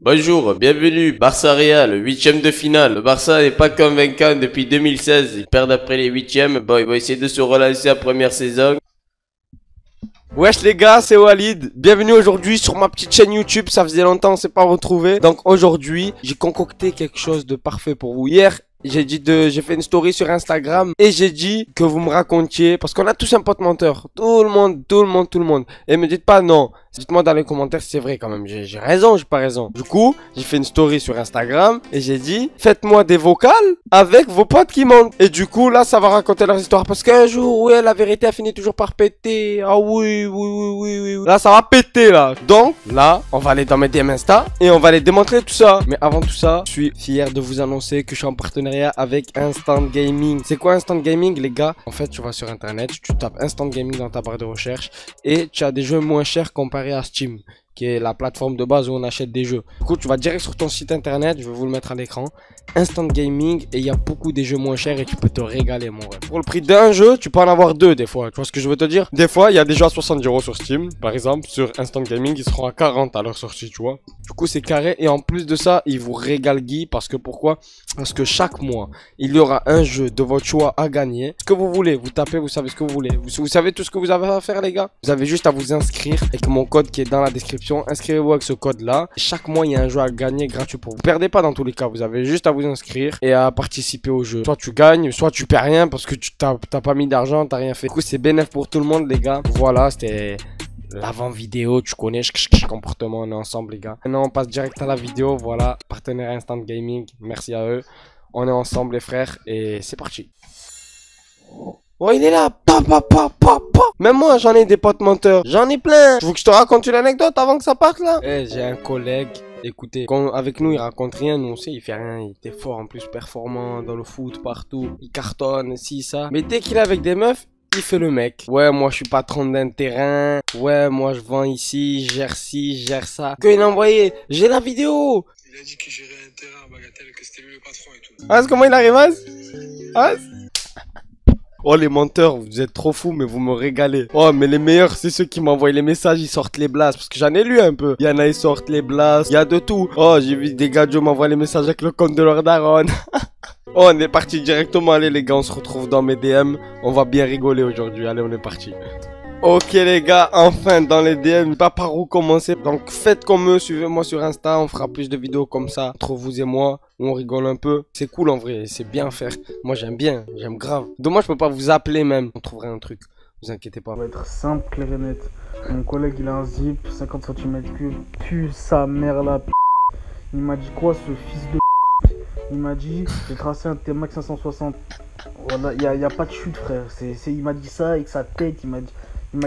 Bonjour, bienvenue, Barça Real, huitième de finale. Le Barça n'est pas convaincant depuis 2016. Ils perdent après les huitièmes. Bon, ils vont essayer de se relancer la première saison. Wesh les gars, c'est Walid. Bienvenue aujourd'hui sur ma petite chaîne YouTube. Ça faisait longtemps on s'est pas retrouvé. Donc aujourd'hui, j'ai concocté quelque chose de parfait pour vous. Hier, j'ai fait une story sur Instagram et j'ai dit que vous me racontiez, parce qu'on a tous un pote menteur. Tout le monde. Et me dites pas non. Dites-moi dans les commentaires si c'est vrai quand même. J'ai raison, j'ai pas raison. Du coup, j'ai fait une story sur Instagram et j'ai dit, faites-moi des vocales avec vos potes qui mentent. Et du coup, là, ça va raconter leur histoire. Parce qu'un jour, ouais, la vérité a fini toujours par péter. Ah oui. Là, ça va péter, là. Donc, là, on va aller dans mes DM Insta et on va aller démontrer tout ça. Mais avant tout ça, je suis fier de vous annoncer que je suis en partenariat avec Instant Gaming. C'est quoi Instant Gaming, les gars? En fait, tu vas sur Internet, tu tapes Instant Gaming dans ta barre de recherche et tu as des jeux moins chers comparés à Steam, qui est la plateforme de base où on achète des jeux. Du coup, tu vas direct sur ton site internet, je vais vous le mettre à l'écran, Instant Gaming, et il y a beaucoup des jeux moins chers et tu peux te régaler, mon rêve. Pour le prix d'un jeu, tu peux en avoir deux des fois. Tu vois ce que je veux te dire? Des fois, il y a des jeux à 70 € sur Steam, par exemple, sur Instant Gaming, ils seront à 40 à leur sortie, tu vois. Du coup, c'est carré, et en plus de ça, ils vous régalent Guy, parce que pourquoi? Parce que chaque mois, il y aura un jeu de votre choix à gagner. Ce que vous voulez, vous tapez, vous savez ce que vous voulez. Vous savez tout ce que vous avez à faire, les gars? Vous avez juste à vous inscrire avec mon code qui est dans la description. Inscrivez-vous avec ce code-là. Chaque mois, il y a un jeu à gagner gratuit pour vous. Perdez pas dans tous les cas. Vous avez juste à vous inscrire et à participer au jeu. Soit tu gagnes, soit tu perds rien parce que tu t'as pas mis d'argent, t'as rien fait. Du coup, c'est bénéf pour tout le monde, les gars. Voilà, c'était l'avant vidéo. Tu connais, comportement, on est ensemble, les gars. Maintenant, on passe direct à la vidéo. Voilà, partenaire Instant Gaming. Merci à eux. On est ensemble, les frères, et c'est parti. Oh, il est là. Même moi, j'en ai des potes menteurs. J'en ai plein. Tu veux que je te raconte une anecdote avant que ça parte, là? Eh, j'ai un collègue. Écoutez, avec nous, il raconte rien. Nous, on sait, il fait rien. Il était fort, en plus, performant dans le foot, partout. Il cartonne, ci, ça. Mais dès qu'il est avec des meufs, il fait le mec. Ouais, moi, je suis patron d'un terrain. Ouais, moi, je vends ici, je gère ci, je gère ça. Qu'il a envoyé. J'ai la vidéo. Il a dit qu'il gérait un terrain à Bagatelle, que c'était lui le patron et tout. Ah, comment il arrive, Ah, oh les menteurs, vous êtes trop fous mais vous me régalez. Oh mais les meilleurs c'est ceux qui m'envoient les messages, ils sortent les blasts. Parce que j'en ai lu un peu. Il y en a ils sortent les blasts, il y a de tout. Oh j'ai vu des gars m'envoient les messages avec le compte de leur daronne. Oh on est parti directement, allez les gars on se retrouve dans mes DM. On va bien rigoler aujourd'hui, allez on est parti. Ok les gars, enfin dans les DM, pas par où commencer. Donc faites comme eux, suivez-moi sur Insta, on fera plus de vidéos comme ça, entre vous et moi, où on rigole un peu. C'est cool en vrai, c'est bien faire. Moi j'aime bien, j'aime grave. Dommage je peux pas vous appeler même, on trouverait un truc, vous inquiétez pas. Ça va être simple, clair et net. Mon collègue il a un zip, 50 cm3, pue sa mère la p***. Il m'a dit quoi ce fils de p***? Il m'a dit, j'ai tracé un T-Max 560. Voilà, y a pas de chute frère. Il m'a dit ça avec sa tête, il m'a dit...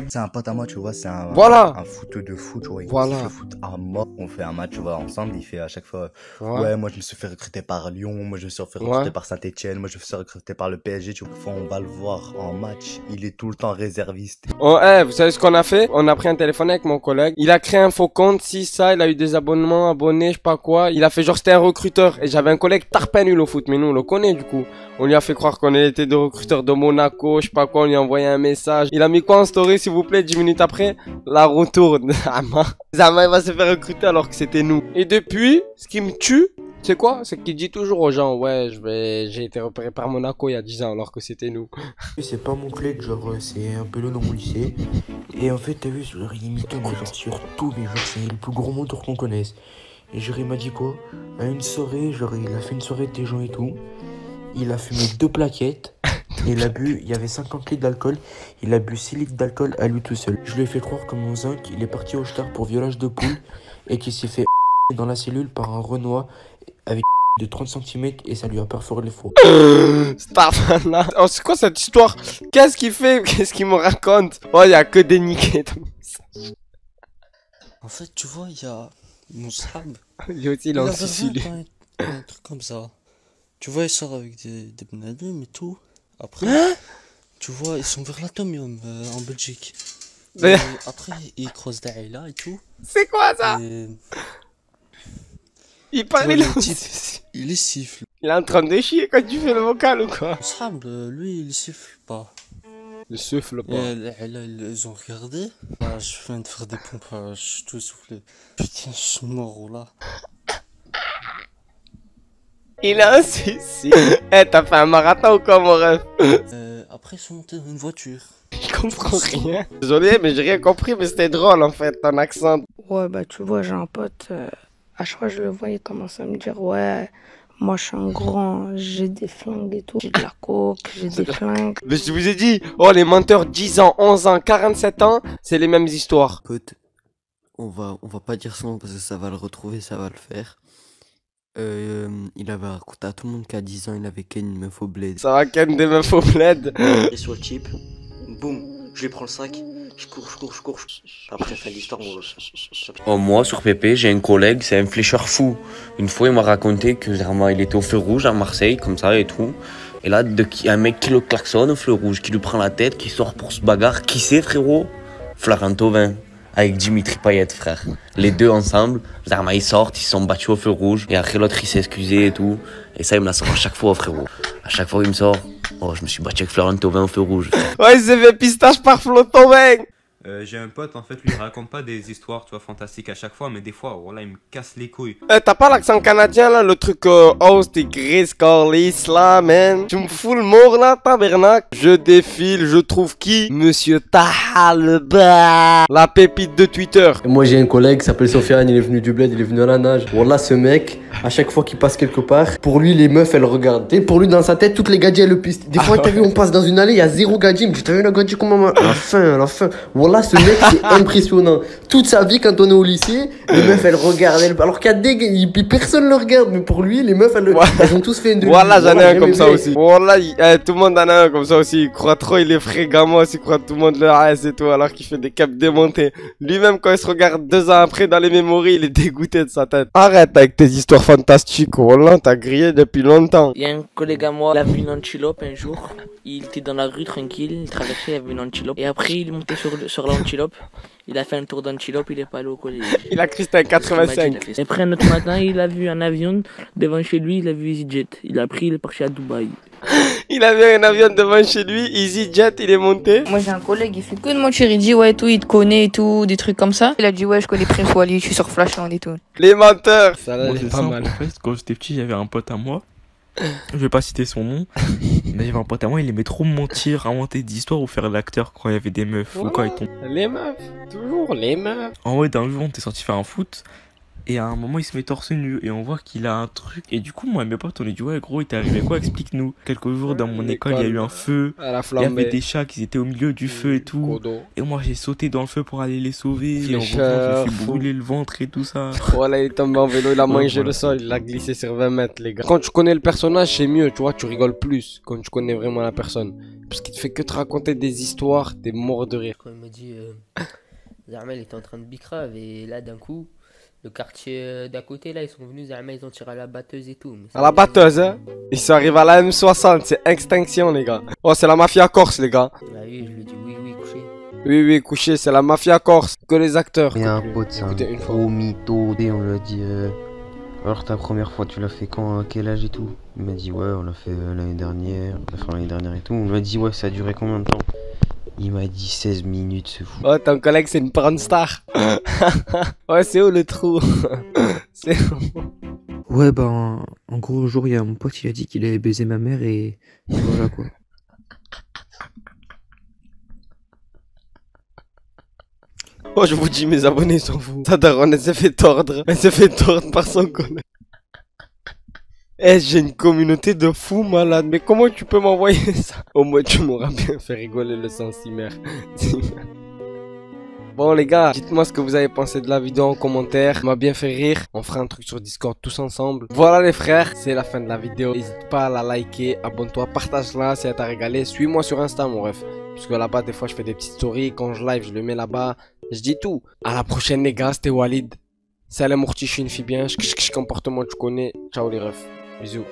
C'est un pote à moi, tu vois, c'est un, voilà. un footeux de foot, tu vois. Voilà. Il se foot à mort. On fait un match, tu vois, ensemble. Il fait à chaque fois, ouais, moi je me suis fait recruter par Lyon, moi je me suis fait recruter par Saint-Etienne, moi je me suis fait recruter par le PSG, tu vois. On va le voir en match. Il est tout le temps réserviste. Oh, vous savez ce qu'on a fait? On a pris un téléphone avec mon collègue. Il a créé un faux compte, si ça, il a eu des abonnements, abonnés, je sais pas quoi. Il a fait genre c'était un recruteur. Et j'avais un collègue tarpin nul au foot, mais nous on le connaît du coup. On lui a fait croire qu'on était des recruteurs de Monaco, je sais pas quoi, on lui a envoyé un message. Il a mis quoi en story s'il vous plaît? 10 minutes après, la retourne. Zama il va se faire recruter alors que c'était nous. Et depuis, ce qui me tue, c'est quoi? C'est qu'il dit toujours aux gens, ouais, j'ai été repéré par Monaco il y a 10 ans alors que c'était nous. C'est pas mon collègue, genre c'est un pelot dans mon lycée. Et en fait t'as vu, genre il imite moi genre sur tout, mais genre c'est le plus gros moteur qu'on connaisse. Et genre il m'a dit quoi? À une soirée, genre il a fait une soirée de des gens et tout. Il a fumé 2 plaquettes. Et il a bu, il y avait 50 litres d'alcool. Il a bu 6 litres d'alcool à lui tout seul. Je lui ai fait croire que mon zinc, il est parti au star pour violage de poule. Et qu'il s'est fait dans la cellule par un Renoir avec de 30 cm et ça lui a perforé le foie. Starfana. Oh, c'est quoi cette histoire? Qu'est-ce qu'il fait? Qu'est-ce qu'il me raconte? Oh, il y a que des niquets. En fait, tu vois, il y a mon sahab. Lui aussi, il est en Sicile. Un truc comme ça. Tu vois, il sort avec des benadem et tout. Après, tu vois, ils sont vers l'atomium en Belgique. Et après, ils croisent Daïla et tout. C'est quoi ça? Et... Il parle, il les siffle. Il est en train de chier quand tu fais le vocal ou quoi? Mon sahab, lui, il siffle pas. Il siffle pas. Et Daïla, ils ont regardé. Je viens de faire des pompes, je suis tout essoufflé. Putain, je suis mort là. Il a un souci. Eh, t'as fait un marathon ou quoi, mon ref? Après, ils sont montés dans une voiture. Je comprends rien. Désolé, mais j'ai rien compris, mais c'était drôle en fait, ton accent. Ouais, bah tu vois, j'ai un pote, à chaque fois que je le vois, il commence à me dire, ouais, moi je suis un grand, j'ai des flingues et tout, j'ai de la coke, j'ai des flingues. Mais je vous ai dit, oh les menteurs 10 ans, 11 ans, 47 ans, c'est les mêmes histoires. Écoute, on va pas dire son nom parce que ça va le retrouver, ça va le faire. Il avait raconté à tout le monde qu'à 10 ans, il avait ken une meuf au bled. Ça va ken des meufs au bled. Et sur le chip, boum, je lui prends le sac, je cours. Après, fin de l'histoire, Oh, moi, sur PP, j'ai un collègue, c'est un flécheur fou. Une fois, il m'a raconté que vraiment, il était au feu rouge à Marseille, comme ça et tout. Et là, un mec qui le klaxonne au feu rouge, qui lui prend la tête, qui sort pour se bagarre. Qui c'est, frérot? Florent Thauvin. Avec Dimitri Payet, frère. Les deux ensemble, ils sortent, ils se sont battus au feu rouge. Et après, l'autre, il s'est excusé et tout. Et ça, il me la sort à chaque fois, frérot. À chaque fois, il me sort. Oh, je me suis battu avec Florent Thauvin au feu rouge. Ouais, il s'est fait pistache par Flo Thauvin. J'ai un pote, en fait, lui, il raconte pas des histoires, tu vois, fantastiques à chaque fois, mais des fois, voilà, il me casse les couilles. T'as pas l'accent canadien, là, le truc, oh, c'était Chris Carlis, là, man. Tu me fous le mort, là, tabernacle. Je défile, je trouve qui? Monsieur Tahalba. La pépite de Twitter. Et moi, j'ai un collègue qui s'appelle Sofiane, il est venu du bled, il est venu à la nage. Voilà, ce mec, à chaque fois qu'il passe quelque part, pour lui, les meufs, elles regardent. Et pour lui, dans sa tête, toutes les gadgets, elles le pistent. Des fois, t'as vu, on passe dans une allée, il y a 0 gadget. Mais t'as vu le gadget comment? À la fin. Voilà, ce mec, c'est impressionnant. Toute sa vie, quand on est au lycée, les meufs, elles regardent. Alors qu'il y a des personne le regarde. Mais pour lui, les meufs, elles ont tous fait une de Voilà, j'en ai un comme ça aussi. Voilà, tout le monde en a un comme ça aussi. Il croit trop, il est frais gamos, il croit tout le monde le haïs et tout, alors qu'il fait des caps démontés. Lui-même, quand il se regarde 2 ans après dans les mémories, il est dégoûté de sa tête. Arrête avec tes histoires fantastiques. Voilà, t'as grillé depuis longtemps. Il y a un collègue à moi, il a vu une antilope un jour. Il était dans la rue tranquille, il traversait, il y avait une antilope. Et après, il est monté sur l'antilope. Il a fait un tour d'antilope, il est pas allé au collège. Il a cru que c'était un 85. Et après, un autre matin, il a vu un avion devant chez lui, il a vu EasyJet. Il a pris, il est parti à Dubaï. Il a vu un avion devant chez lui, EasyJet, il est monté. Moi j'ai un collègue, il fait que de mentir, il dit ouais tout, il te connaît et tout, des trucs comme ça. Il a dit ouais je connais Prince Wally, je suis sur Flashland et tout. Les menteurs. Ça là, c'est pas mal. En fait, quand j'étais petit, j'avais un pote à moi. Je vais pas citer son nom, mais j'avais un pote à moi, il aimait trop mentir, inventer des histoires ou faire l'acteur quand il y avait des meufs ou quand il tombe. Les meufs, toujours les meufs. En vrai, d'un jour, on était sorti faire un foot. Et à un moment, il se met torse nu et on voit qu'il a un truc. Et du coup, moi et mes potes, on lui dit ouais, gros, il t'est arrivé quoi? Explique-nous. Quelques jours dans mon école, il y a eu un feu. Il y avait des chats qui étaient au milieu du feu et tout. Et moi, j'ai sauté dans le feu pour aller les sauver. Et en revenant, j'ai fait brûler le ventre et tout ça. Voilà, il est tombé en vélo, il a mangé le sol, il a glissé sur 20 mètres, les gars. Quand tu connais le personnage, c'est mieux, tu vois, tu rigoles plus quand tu connais vraiment la personne. Parce qu'il te fait que te raconter des histoires, t'es mort de rire. Quand il m'a dit, Zarmel était en train de bicrave et là, d'un coup. Le quartier d'à côté, là, ils sont venus, ils ont tiré à la batteuse et tout. À la batteuse, hein? Ils sont arrivés à la M60, c'est extinction, les gars. Oh, c'est la mafia corse, les gars. Ah oui, je lui dis oui, couché. Oui, couché, c'est la mafia corse, que les acteurs. Il y a un pote, c'est un gros mytho, et on lui a dit, alors ta première fois, tu l'as fait quand, à quel âge et tout? Il m'a dit, ouais, on l'a fait l'année dernière, et tout. On lui a dit, ouais, ça a duré combien de temps? Il m'a dit 16 minutes, ce fou. Oh, ton collègue, c'est une porn star. Ouais, c'est où le trou? C'est où? Ouais, bah, en gros, un jour, il y a mon pote, il a dit qu'il avait baisé ma mère et voilà, quoi. Oh, je vous dis, mes abonnés s'en foutent. Sa daronne, elle s'est fait tordre. Elle s'est fait tordre par son collègue. Eh, j'ai une communauté de fous malades. Mais comment tu peux m'envoyer ça? Au moins, tu m'auras bien fait rigoler le Saint-Cimer. Bon, les gars, dites-moi ce que vous avez pensé de la vidéo en commentaire. Ça m'a bien fait rire. On fera un truc sur Discord tous ensemble. Voilà, les frères, c'est la fin de la vidéo. N'hésite pas à la liker, abonne-toi, partage-la si elle t'a régalé. Suis-moi sur Insta, mon ref. Parce que là-bas, des fois, je fais des petites stories. Quand je live, je le mets là-bas. Je dis tout. À la prochaine, les gars. C'était Walid. Salam Mourti, je suis une fille bien. Comportement, tu connais. Ciao, les refs. Bisous.